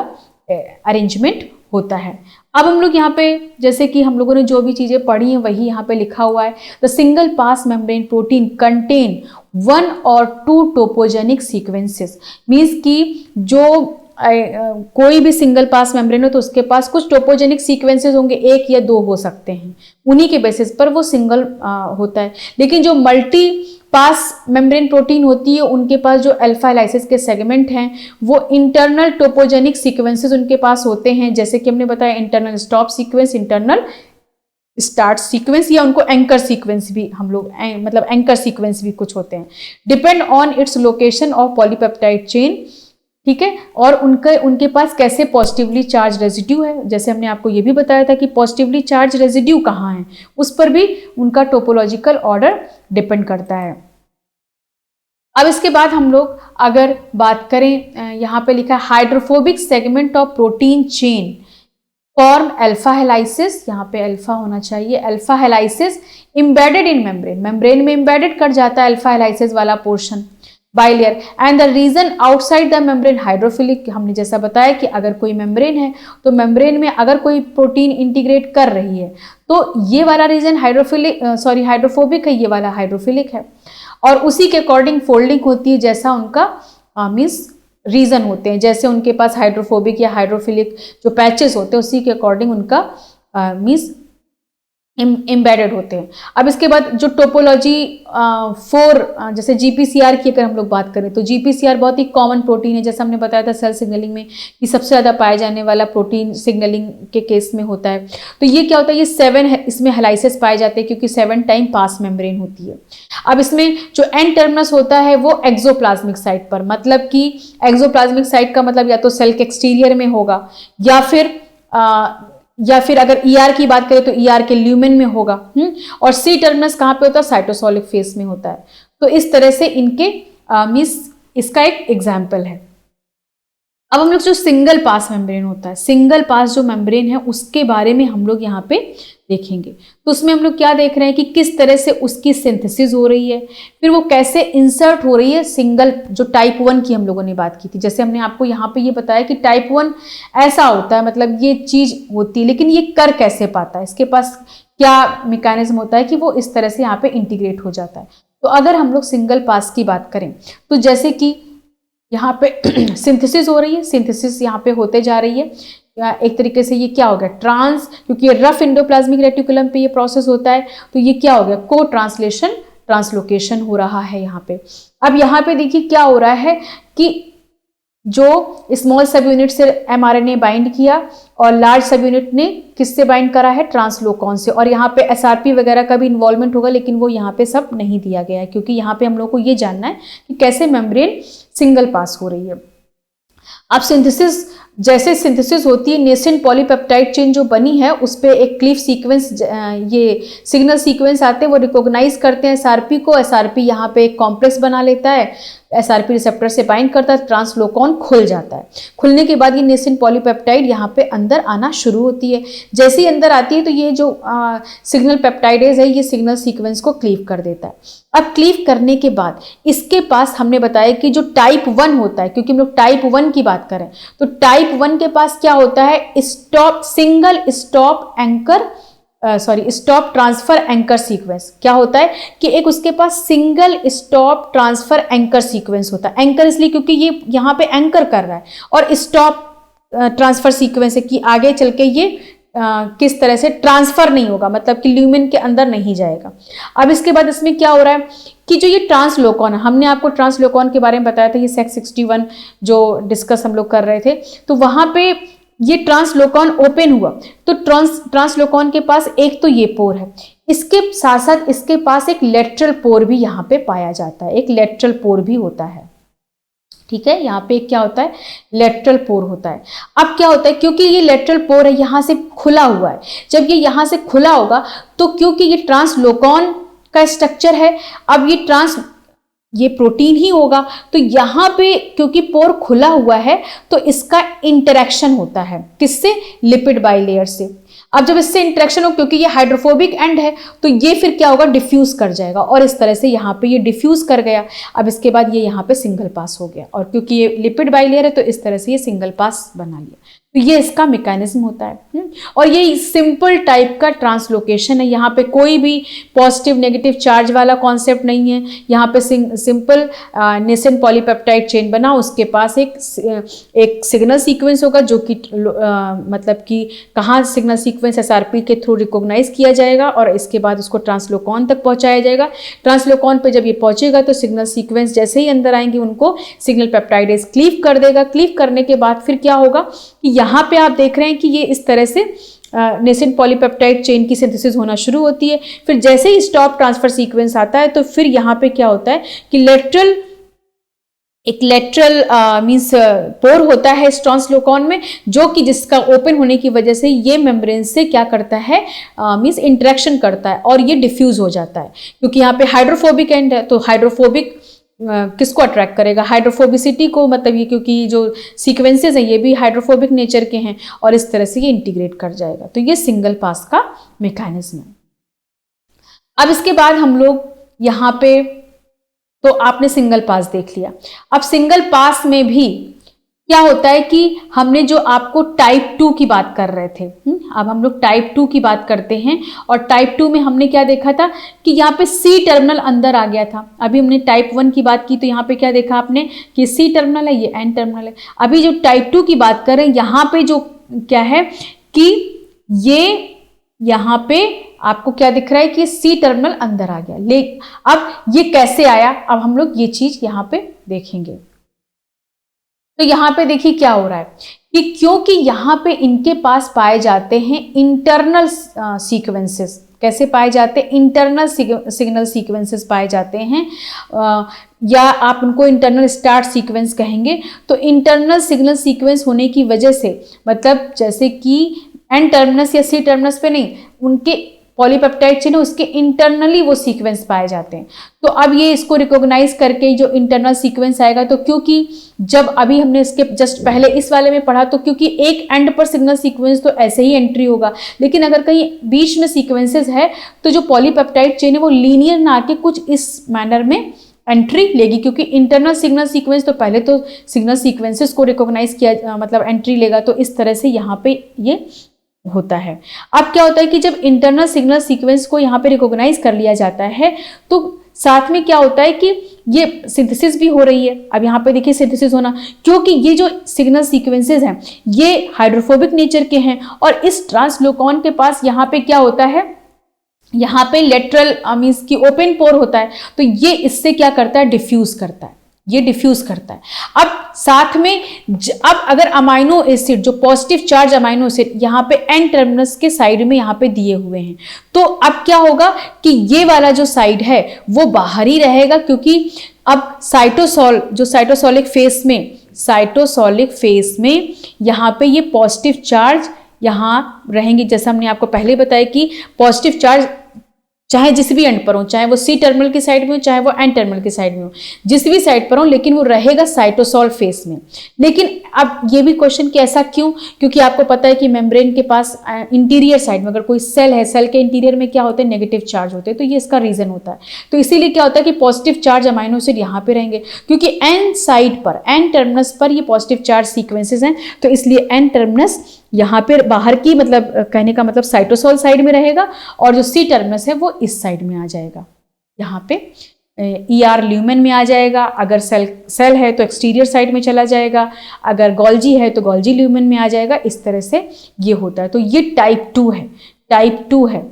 Speaker 1: अरेंजमेंट होता है। अब हम लोग यहाँ पे जैसे कि हम लोगों ने जो भी चीज़ें पढ़ी हैं वही यहाँ पे लिखा हुआ है। The single pass membrane protein contain 1 or 2 topogenic sequences, means कि जो कोई भी सिंगल पास मेम्ब्रेन हो तो उसके पास कुछ टोपोजेनिक सीक्वेंसेस होंगे, 1 या 2 हो सकते हैं, उन्हीं के बेसिस पर वो सिंगल होता है। लेकिन जो मल्टी पास मेम्ब्रेन प्रोटीन होती है उनके पास जो अल्फा हेलाइसिस के सेगमेंट हैं वो इंटरनल टोपोजेनिक सीक्वेंसेस उनके पास होते हैं, जैसे कि हमने बताया internal stop sequence, internal start sequence, या उनको एंकर सीक्वेंस भी हम लोग मतलब एंकर सीक्वेंस भी कुछ होते हैं। Depend on its location of polypeptide chain, ठीक है। और उनके पास कैसे पॉजिटिवली चार्ज रेजिड्यू है, जैसे हमने आपको ये भी बताया था कि पॉजिटिवली चार्ज रेजिड्यू कहाँ है, उस पर भी उनका टोपोलॉजिकल ऑर्डर डिपेंड करता है। अब इसके बाद हम लोग अगर बात करें, यहाँ पे लिखा है hydrophobic segment of protein chain form alpha helices, यहाँ पे अल्फा होना चाहिए, alpha helices embedded in membrane, membrane में इम्बेडेड कर जाता है अल्फा हेलाइसिस वाला portion bilayer, and the region outside the membrane hydrophilic. हमने जैसा बताया कि अगर कोई मेम्ब्रेन है तो मेम्ब्रेन में अगर कोई प्रोटीन इंटीग्रेट कर रही है तो ये वाला रीजन हाइड्रोफोबिक है, ये वाला हाइड्रोफिलिक है, और उसी के अकॉर्डिंग फोल्डिंग होती है जैसा उनका मीन्स रीजन होते हैं, जैसे उनके पास हाइड्रोफोबिक या हाइड्रोफिलिक जो पैचेस होते हैं उसी के अकॉर्डिंग उनका मीन्स एम्बेडेड होते हैं। अब इसके बाद जो टोपोलॉजी 4 जैसे GPCR की अगर हम लोग बात करें तो GPCR बहुत ही कॉमन प्रोटीन है, जैसा हमने बताया था सेल सिग्नलिंग में कि सबसे ज़्यादा पाया जाने वाला प्रोटीन सिग्नलिंग के केस में होता है। तो ये क्या होता है, ये 7 इसमें हेलाइसिस पाए जाते हैं क्योंकि 7 टाइम पास मेम्ब्रेन होती है। अब इसमें जो एन टर्मिनस होता है वो एक्सोप्लाज्मिक साइट पर, मतलब कि एक्सोप्लाज्मिक साइट का मतलब या तो सेल के एक्सटीरियर में होगा या फिर अगर ER की बात करें तो ER के ल्यूमेन में होगा, और C टर्मिनस कहाँ पे होता है, साइटोसोलिक फेस में होता है। तो इस तरह से इनके इसका एक एग्जाम्पल है। अब हम लोग जो सिंगल पास मेम्ब्रेन होता है, सिंगल पास जो मेम्ब्रेन है उसके बारे में हम लोग यहाँ पे देखेंगे। तो उसमें हम लोग क्या देख रहे हैं कि किस तरह से उसकी सिंथेसिस हो रही है, फिर वो कैसे इंसर्ट हो रही है सिंगल, जो टाइप 1 की हम लोगों ने बात की थी। जैसे हमने आपको यहाँ पे ये बताया कि टाइप 1 ऐसा होता है, मतलब ये चीज होती है, लेकिन ये कर कैसे पाता है, इसके पास क्या मैकेनिज्म होता है कि वो इस तरह से यहाँ पे इंटीग्रेट हो जाता है। तो अगर हम लोग सिंगल पास की बात करें तो जैसे कि यहाँ पे सिंथेसिस हो रही है, सिंथेसिस यहाँ पे होते जा रही है, एक तरीके से ये क्या हो गया क्योंकि ये रफ एंडोप्लाज्मिक रेटिकुलम पे ये प्रोसेस होता है, तो ये क्या हो गया को ट्रांसलेशन ट्रांसलोकेशन हो रहा है यहाँ पे। अब यहाँ पे देखिए क्या हो रहा है कि जो स्मॉल सब यूनिट से mRNA बाइंड किया और लार्ज सब यूनिट ने किससे बाइंड करा है, ट्रांसलोकॉन से, और यहाँ पे SRP वगैरह का भी इन्वॉल्वमेंट होगा, लेकिन वो यहाँ पे सब नहीं दिया गया है क्योंकि यहाँ पे हम लोग को ये जानना है कि कैसे मेम्ब्रेन सिंगल पास हो रही है। अब सिंथेसिस, जैसे सिंथेसिस होती है, नेसेंट पॉलीपेप्टाइड चेन जो बनी है उस पर एक क्लीफ सीक्वेंस, ये सिग्नल सीक्वेंस आते हैं, वो रिकॉग्नाइज करते हैं SRP को, SRP यहाँ पे एक कॉम्प्लेक्स बना लेता है, SRP रिसेप्टर से बाइंड करता है, ट्रांसलोकॉन खुल जाता है। खुलने के बाद ये नेसेंट पॉलीपेप्टाइड यहाँ पे अंदर आना शुरू होती है। जैसे ही अंदर आती है तो ये जो सिग्नल पेप्टाइडेज है ये सिग्नल सीक्वेंस को क्लीव कर देता है। अब क्लीव करने के बाद इसके पास हमने बताया कि जो टाइप 1 होता है, क्योंकि हम लोग टाइप 1 की बात करें तो टाइप 1 के पास क्या होता है, स्टॉप ट्रांसफर एंकर सीक्वेंस। क्या होता है कि एक उसके पास single stop transfer anchor sequence होता है। एंकर इसलिए क्योंकि ये यहाँ पे एंकर कर रहा है, और स्टॉप ट्रांसफर सीक्वेंस है कि आगे चल के ये किस तरह से ट्रांसफर नहीं होगा, मतलब कि ल्यूमेन के अंदर नहीं जाएगा। अब इसके बाद इसमें क्या हो रहा है कि जो ये ट्रांसलोकॉन है, हमने आपको ट्रांसलोकॉन के बारे में बताया था, ये SEC61 जो डिस्कस हम लोग कर रहे थे, तो वहां पे ये ट्रांसलोकॉन ओपन हुआ तो ट्रांसलोकॉन के पास एक तो ये पोर है, इसके साथ साथ इसके पास एक लेटरल पोर भी यहाँ पे पाया जाता है, एक लेटरल पोर भी होता है। ठीक है, यहाँ पे क्या होता है, लेटरल पोर होता है। अब क्या होता है, क्योंकि ये लेटरल पोर है, यहाँ से खुला हुआ है, जब ये यहाँ से खुला होगा तो क्योंकि ये ट्रांसलोकॉन का स्ट्रक्चर है, अब ये प्रोटीन ही होगा, तो यहाँ पे क्योंकि पोर खुला हुआ है तो इसका इंटरेक्शन होता है किससे, लिपिड बाइलेयर से। अब जब इससे इंटरेक्शन हो, क्योंकि ये हाइड्रोफोबिक एंड है, तो ये फिर क्या होगा, डिफ्यूज कर जाएगा, और इस तरह से यहाँ पे ये डिफ्यूज कर गया। अब इसके बाद ये यहाँ पे सिंगल पास हो गया, और क्योंकि ये लिपिड बाइलेयर है तो इस तरह से ये सिंगल पास बना लिया। तो ये इसका मैकेनिज्म होता है। और ये सिंपल टाइप का ट्रांसलोकेशन है, यहाँ पे कोई भी पॉजिटिव नेगेटिव चार्ज वाला कॉन्सेप्ट नहीं है। यहाँ पे सिंपल नेसेंट पॉलीपेप्टाइड चेन बना, उसके पास एक सिग्नल सीक्वेंस होगा, जो कि मतलब कि कहाँ सिग्नल सीक्वेंस SRP के थ्रू रिकॉग्नाइज किया जाएगा, और इसके बाद उसको ट्रांसलोकॉन तक पहुँचाया जाएगा। ट्रांसलोकॉन पे जब ये पहुँचेगा तो सिग्नल सीक्वेंस जैसे ही अंदर आएंगे उनको सिग्नल पेप्टाइडेज क्लीव कर देगा। क्लीव करने के बाद फिर क्या होगा कि यहाँ पे आप देख रहे हैं कि ये इस तरह से नेसेंट पॉलीपेप्टाइड चेन की सिंथेसिस होना शुरू होती है। फिर जैसे ही स्टॉप ट्रांसफर सीक्वेंस आता है तो फिर यहाँ पे क्या होता है कि लेटरल मींस पोर होता है इस ट्रांसलोकॉन में, जो कि जिसका ओपन होने की वजह से ये मेम्ब्रेन से क्या करता है, मींस इंटरेक्शन करता है और ये डिफ्यूज हो जाता है। क्योंकि यहाँ पे हाइड्रोफोबिक एंड है, तो हाइड्रोफोबिक किसको अट्रैक्ट करेगा, हाइड्रोफोबिसिटी को, मतलब ये क्योंकि जो सीक्वेंसेस हैं ये भी हाइड्रोफोबिक नेचर के हैं, और इस तरह से ये इंटीग्रेट कर जाएगा। तो ये सिंगल पास का मैकेनिज्म है। अब इसके बाद हम लोग यहाँ पे, तो आपने सिंगल पास देख लिया। अब सिंगल पास में भी क्या होता है कि हमने जो आपको टाइप 2 की बात कर रहे थे, अब हम लोग टाइप 2 की बात करते हैं। और टाइप 2 में हमने क्या देखा था कि यहाँ पे C टर्मिनल अंदर आ गया था। अभी हमने टाइप 1 की बात की तो यहाँ पे क्या देखा आपने कि C टर्मिनल है, ये N टर्मिनल है। अभी जो टाइप 2 की बात कर रहे हैं, यहाँ पे जो क्या है कि ये यहाँ पे आपको क्या दिख रहा है कि C टर्मिनल अंदर आ गया। अब ये कैसे आया, अब हम लोग ये चीज यहाँ पे देखेंगे। तो यहाँ पे देखिए क्या हो रहा है कि क्योंकि यहाँ पे इनके पास पाए जाते हैं इंटरनल सीक्वेंसेस। कैसे पाए जाते हैं, इंटरनल सिग्नल सीक्वेंसेस पाए जाते हैं, या आप उनको इंटरनल स्टार्ट सीक्वेंस कहेंगे। तो इंटरनल सिग्नल सीक्वेंस होने की वजह से, मतलब जैसे कि N टर्मिनस या C टर्मिनस पे नहीं, उनके पॉलीपेप्टाइड चेन है उसके इंटरनली वो सीक्वेंस पाए जाते हैं। तो अब ये इसको रिकॉग्नाइज करके जो इंटरनल सीक्वेंस आएगा, तो क्योंकि जब अभी हमने इसके जस्ट पहले इस वाले में पढ़ा, तो क्योंकि एक एंड पर सिग्नल सीक्वेंस तो ऐसे ही एंट्री होगा, लेकिन अगर कहीं बीच में सीक्वेंसेस है तो जो पॉलीपेप्टाइड चेन है वो लीनियर ना आके कुछ इस मैनर में एंट्री लेगी, क्योंकि इंटरनल सिग्नल सीक्वेंस तो पहले तो सिग्नल सीक्वेंसेस को रिकॉग्नाइज किया, मतलब एंट्री लेगा। तो इस तरह से यहाँ पे ये होता है। अब क्या होता है कि जब इंटरनल सिग्नल सीक्वेंस को यहाँ पे रिकॉग्नाइज कर लिया जाता है तो साथ में क्या होता है कि ये सिंथेसिस भी हो रही है। अब यहाँ पे देखिए सिंथेसिस होना, क्योंकि ये जो सिग्नल सीक्वेंसेस हैं ये हाइड्रोफोबिक नेचर के हैं, और इस ट्रांसलोकॉन के पास यहाँ पे क्या होता है, यहाँ पे लेटरल मींस की ओपन पोर होता है, तो ये इससे क्या करता है, डिफ्यूज करता है, ये डिफ्यूज करता है। अब साथ में अब अगर अमाइनो एसिड, जो पॉजिटिव चार्ज अमाइनो एसिड यहाँ पे एन टर्मिनस के साइड में यहाँ पे दिए हुए हैं, तो अब क्या होगा कि ये वाला जो साइड है वो बाहर ही रहेगा, क्योंकि अब साइटोसोलिक फेस में यहाँ पे ये पॉजिटिव चार्ज यहाँ रहेंगे। जैसा हमने आपको पहले बताया कि पॉजिटिव चार्ज चाहे जिस भी एंड पर हो, चाहे वो C टर्मिनल की साइड में हो, चाहे वो N टर्मिनल की साइड में हो, जिस भी साइड पर हो, लेकिन वो रहेगा साइटोसोल फेस में। लेकिन अब ये भी क्वेश्चन कि ऐसा क्यों, क्योंकि आपको पता है कि मेम्ब्रेन के पास इंटीरियर साइड में अगर कोई सेल है, सेल के इंटीरियर में क्या होते हैं, नेगेटिव चार्ज होते हैं, तो ये इसका रीजन होता है। तो इसीलिए क्या होता है कि पॉजिटिव चार्ज अमाइनो एसिड यहाँ पे रहेंगे, क्योंकि N साइड पर, N टर्मिनस पर ये पॉजिटिव चार्ज सीक्वेंसेज हैं, तो इसलिए N टर्मिनस यहाँ पे बाहर की, मतलब कहने का मतलब साइटोसोल साइड में रहेगा, और जो C टर्मिनस है वो इस साइड में आ जाएगा, यहाँ पे ER ल्यूमेन में आ जाएगा। अगर सेल है तो एक्सटीरियर साइड में चला जाएगा, अगर गोल्जी है तो गोल्जी ल्यूमेन में आ जाएगा। इस तरह से ये होता है। तो ये टाइप 2 है, टाइप 2 है।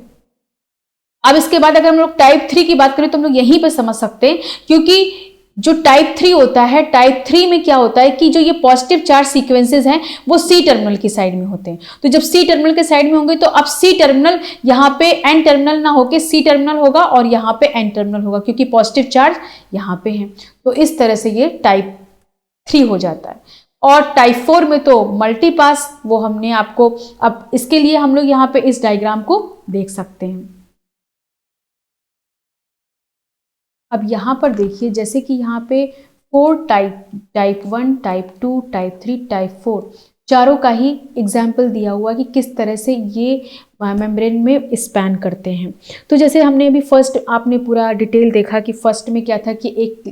Speaker 1: अब इसके बाद अगर हम लोग टाइप 3 की बात करें तो हम लोग यहीं पर समझ सकते हैं, क्योंकि जो टाइप 3 होता है, टाइप 3 में क्या होता है कि जो ये पॉजिटिव चार्ज सीक्वेंसेस हैं वो C टर्मिनल की साइड में होते हैं। तो जब C टर्मिनल के साइड में होंगे तो अब C टर्मिनल यहाँ पे N टर्मिनल ना होके C टर्मिनल होगा, और यहाँ पे N टर्मिनल होगा, क्योंकि पॉजिटिव चार्ज यहाँ पे है। तो इस तरह से ये टाइप 3 हो जाता है। और टाइप 4 में तो मल्टीपास, वो हमने आपको, अब इसके लिए हम लोग यहाँ पे इस डायग्राम को देख सकते हैं। अब यहाँ पर देखिए, जैसे कि यहाँ पे 4 टाइप 1, टाइप 2, टाइप 3, टाइप 4 चारों का ही एग्जाम्पल दिया हुआ कि किस तरह से ये मेम्ब्रेन में स्पैन करते हैं। तो जैसे हमने अभी फर्स्ट, आपने पूरा डिटेल देखा कि फर्स्ट में क्या था कि एक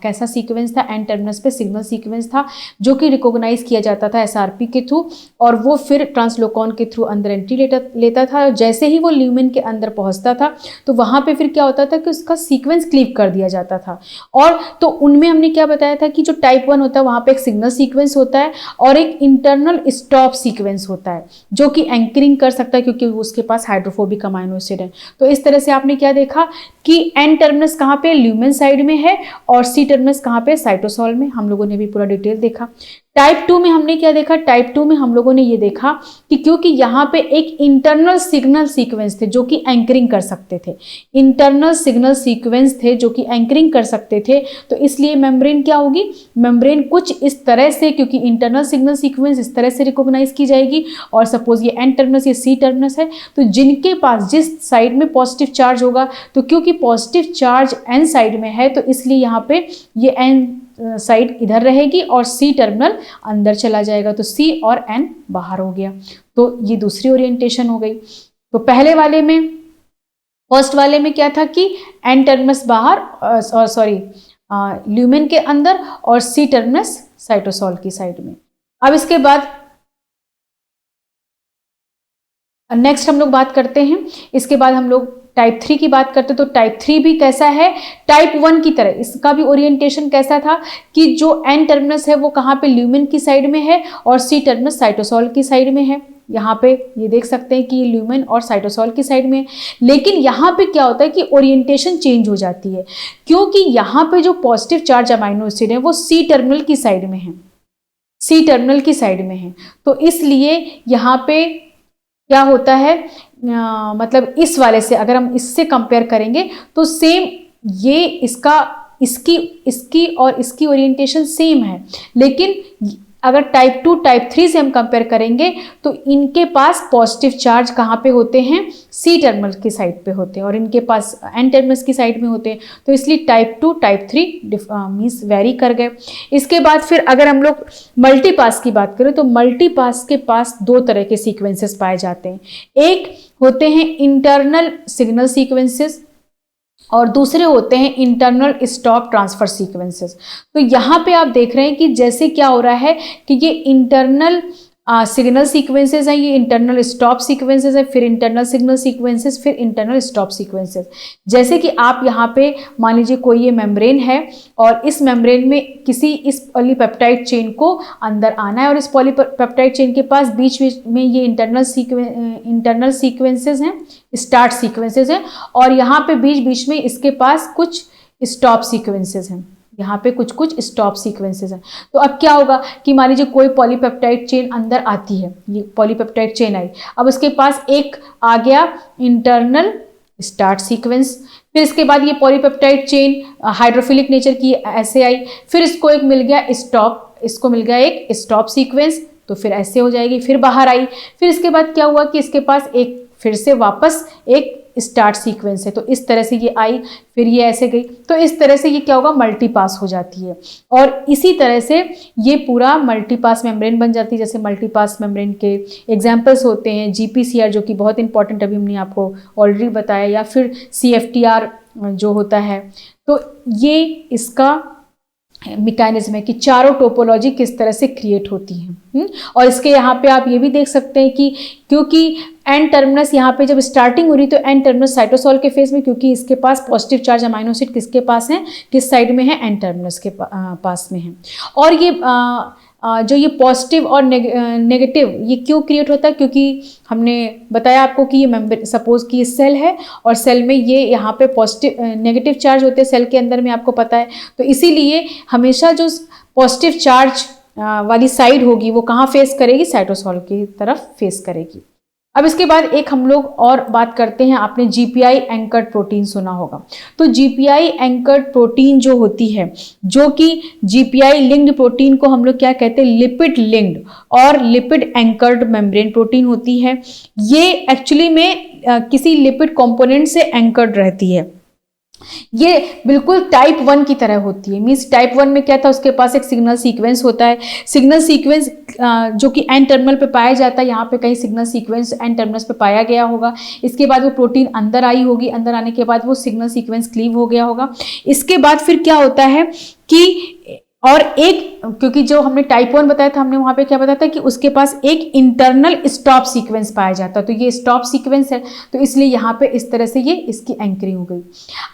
Speaker 1: कैसा सीक्वेंस था, एन टर्मिनस पे सिग्नल सीक्वेंस था जो कि रिकॉग्नाइज किया जाता था एसआरपी के थ्रू, और वो फिर ट्रांसलोकॉन के थ्रू अंदर एंट्री लेता था। जैसे ही वो ल्यूमेन के अंदर पहुंचता था तो वहाँ पे फिर क्या होता था कि उसका सीक्वेंस क्लीव कर दिया जाता था। और तो उनमें हमने क्या बताया था कि जो टाइप 1 होता है वहाँ पे एक सिग्नल सीक्वेंस होता है और एक इंटरनल स्टॉप सीक्वेंस होता है जो कि एंकरिंग कर सकता है, क्योंकि उसके पास हाइड्रोफोबिक अमाइनो एसिड है। तो इस तरह से आपने क्या देखा कि एन टर्मिनस कहाँ पे, ल्यूमेन साइड में है, और सी टर्मिनस कहाँ पे, साइटोसॉल में। हम लोगों ने भी पूरा डिटेल देखा। टाइप 2 में हमने क्या देखा, टाइप 2 में हम लोगों ने ये देखा कि क्योंकि यहाँ पे एक इंटरनल सिग्नल सीक्वेंस थे जो कि एंकरिंग कर सकते थे, इंटरनल सिग्नल सीक्वेंस थे जो कि एंकरिंग कर सकते थे, तो इसलिए मेम्ब्रेन क्या होगी, मेम्ब्रेन कुछ इस तरह से, क्योंकि इंटरनल सिग्नल सीक्वेंस इस तरह से रिकॉग्नाइज की जाएगी, और सपोज ये एन टर्मिनस, ये सी टर्मिनस है, तो जिनके पास जिस साइड में पॉजिटिव चार्ज होगा, तो क्योंकि पॉजिटिव चार्ज एन साइड में है तो इसलिए यहाँ पे ये एन साइड इधर रहेगी और सी टर्मिनल अंदर चला जाएगा, तो सी और एन बाहर हो गया। तो ये दूसरी ओरिएंटेशन हो गई। तो पहले वाले में, फर्स्ट वाले में क्या था कि एन टर्मिनस बाहर, और सॉरी ल्यूमेन के अंदर, और सी टर्मिनस साइटोसॉल की साइड में। अब इसके बाद नेक्स्ट हम लोग बात करते हैं, इसके बाद हम लोग टाइप 3 की बात करते हैं। तो टाइप 3 भी कैसा है, टाइप 1 की तरह। इसका भी ओरिएंटेशन कैसा था कि जो एन टर्मिनस है वो कहाँ पे, ल्यूमेन की साइड में है, और सी टर्मिनस साइटोसॉल की साइड में है। यहाँ पे ये देख सकते हैं कि ये ल्यूमेन और साइटोसॉल की साइड में है। लेकिन यहाँ पे क्या होता है कि ओरिएंटेशन चेंज हो जाती है, क्योंकि यहाँ पे जो पॉजिटिव चार्ज अमाइनो एसिड है वो सी टर्मिनल की साइड में है, सी टर्मिनल की साइड में है। तो इसलिए यहाँ पे क्या होता है, मतलब इस वाले से अगर हम इससे कंपेयर करेंगे तो सेम ये इसकी और इसकी ओरिएंटेशन सेम है। लेकिन अगर टाइप 2 टाइप 3 से हम कंपेयर करेंगे तो इनके पास पॉजिटिव चार्ज कहाँ पे होते हैं, सी टर्मिनल की साइड पे होते हैं, और इनके पास एन टर्मिनस की साइड में होते हैं। तो इसलिए टाइप 2 टाइप 3 मीन्स वेरी कर गए। इसके बाद फिर अगर हम लोग मल्टीपास की बात करें तो मल्टीपास के पास 2 तरह के सीक्वेंसेस पाए जाते हैं। एक होते हैं इंटरनल सिग्नल सीक्वेंसेस और दूसरे होते हैं इंटरनल स्टॉप ट्रांसफर सीक्वेंसेस। तो यहाँ पे आप देख रहे हैं कि जैसे क्या हो रहा है कि ये इंटरनल सिग्नल सीक्वेंसेस हैं, ये इंटरनल स्टॉप सीक्वेंसेस है, फिर इंटरनल सिग्नल सीक्वेंसेस, फिर इंटरनल स्टॉप सीक्वेंसेस। जैसे कि आप यहाँ पे मान लीजिए कोई ये मेम्ब्रेन है और इस मेम्ब्रेन में किसी इस पॉलीपेप्टाइड चेन को अंदर आना है, और इस पॉलीपेप्टाइड चेन के पास बीच में ये इंटरनल सीक्वेंसेस हैं, स्टार्ट सीक्वेंसेस हैं, और यहाँ पे बीच बीच में इसके पास कुछ स्टॉप सीक्वेंसेस हैं, यहाँ पे कुछ स्टॉप सीक्वेंसेस हैं। तो अब क्या होगा कि मान लीजिए कोई पॉलीपेप्टाइड चेन अंदर आती है, ये पॉलीपेप्टाइड चेन आई, अब उसके पास एक आ गया इंटरनल स्टार्ट सीक्वेंस, फिर इसके बाद ये पॉलीपेप्टाइड चेन हाइड्रोफिलिक नेचर की ऐसे आई, फिर इसको एक मिल गया स्टॉप, इसको मिल गया एक स्टॉप सीक्वेंस, तो फिर ऐसे हो जाएगी, फिर बाहर आई, फिर इसके बाद क्या हुआ कि इसके पास एक फिर से वापस एक स्टार्ट सीक्वेंस है, तो इस तरह से ये आई, फिर ये ऐसे गई, तो इस तरह से ये क्या होगा, मल्टीपास हो जाती है। और इसी तरह से ये पूरा मल्टीपास मेम्ब्रेन बन जाती है। जैसे मल्टीपास मेम्ब्रेन के एग्जाम्पल्स होते हैं GPCR जो कि बहुत इंपॉर्टेंट, अभी हमने आपको ऑलरेडी बताया, या फिर CFTR जो होता है। तो ये इसका मैकेनिज्म है कि चारों टोपोलॉजी किस तरह से क्रिएट होती हैं। और इसके यहाँ पे आप ये भी देख सकते हैं कि क्योंकि एन टर्मिनस यहाँ पे जब स्टार्टिंग हो रही तो एन टर्मिनस साइटोसॉल के फेज में, क्योंकि इसके पास पॉजिटिव चार्ज अमाइनो एसिड किसके पास है, किस साइड में है, एन टर्मिनस के पास में है। और ये जो ये पॉजिटिव और नेगेटिव ये क्यों क्रिएट होता है, क्योंकि हमने बताया आपको कि ये सपोज कि ये सेल है और सेल में ये यहाँ पे पॉजिटिव नेगेटिव चार्ज होते हैं सेल के अंदर में, आपको पता है। तो इसीलिए हमेशा जो पॉजिटिव चार्ज वाली साइड होगी वो कहाँ फेस करेगी, साइटोसॉल की तरफ फेस करेगी। अब इसके बाद एक हम लोग और बात करते हैं, आपने जीपीआई एंकर्ड प्रोटीन सुना होगा। तो जीपीआई एंकर्ड प्रोटीन जो होती है, जो कि जीपीआई लिंक्ड प्रोटीन को हम लोग क्या कहते हैं, लिपिड लिंक्ड और लिपिड एंकर्ड मेम्ब्रेन प्रोटीन होती है। ये एक्चुअली में किसी लिपिड कंपोनेंट से एंकर्ड रहती है। ये बिल्कुल टाइप 1 की तरह होती है। मीन्स टाइप 1 में क्या था, उसके पास एक सिग्नल सीक्वेंस होता है। सिग्नल सीक्वेंस जो कि एन टर्मिनल पे पाया जाता है, यहाँ पे कहीं सिग्नल सीक्वेंस एन टर्मिनल्स पे पाया गया होगा। इसके बाद वो प्रोटीन अंदर आई होगी, अंदर आने के बाद वो सिग्नल सीक्वेंस क्लीव हो गया होगा। इसके बाद फिर क्या होता है कि और एक, क्योंकि जो हमने टाइप 1 बताया था, हमने वहां पे क्या बताया था कि उसके पास एक इंटरनल स्टॉप सीक्वेंस पाया जाता है। तो ये स्टॉप सीक्वेंस है, तो इसलिए यहाँ पे इस तरह से ये इसकी एंकरिंग हो गई।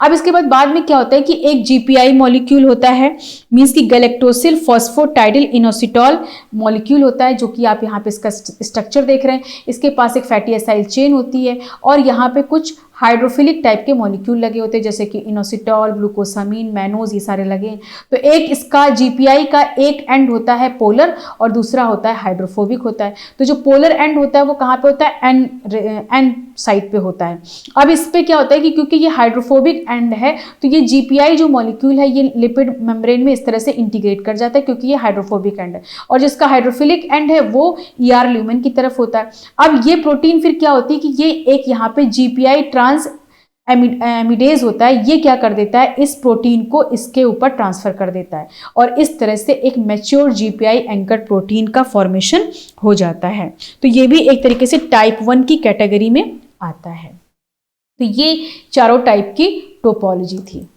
Speaker 1: अब इसके बाद में क्या होता है कि एक जीपीआई मॉलिक्यूल होता है, मीन्स की गैलेक्टोसिल फॉस्फोटाइडिल इनोसिटॉल मॉलिक्यूल होता है, जो कि आप यहाँ पे इसका स्ट्रक्चर देख रहे हैं। इसके पास एक फैटी एसाइल चेन होती है और यहाँ पे कुछ हाइड्रोफिलिक टाइप के मॉलिक्यूल लगे होते हैं, जैसे कि इनोसिटॉल, ग्लूकोसामीन, मैनोज, ये सारे लगे हैं। तो एक इसका जीपीआई का एक एंड होता है पोलर और दूसरा होता है हाइड्रोफोबिक होता है। तो जो पोलर एंड होता है वो कहाँ पे होता है, एन साइड पे होता है। अब इस पे क्या होता है कि क्योंकि ये हाइड्रोफोबिक एंड है, तो ये जीपीआई जो मॉलिक्यूल है ये लिपिड मेम्ब्रेन में इस तरह से इंटीग्रेट कर जाता है, क्योंकि ये हाइड्रोफोबिक एंड है। और जिसका हाइड्रोफिलिक एंड है वो ईआर ल्यूमेन की तरफ होता है। अब ये प्रोटीन फिर क्या होती है कि ये एक यहाँ पे जीपीआई ट्रांस एमिडेज होता है, ये क्या कर देता है, इस प्रोटीन को इसके ऊपर ट्रांसफर कर देता है और इस तरह से एक मैच्योर जीपीआई एंकर्ड प्रोटीन का फॉर्मेशन हो जाता है। तो ये भी एक तरीके से टाइप 1 की कैटेगरी में आता है। तो ये चारों टाइप की टोपोलॉजी थी।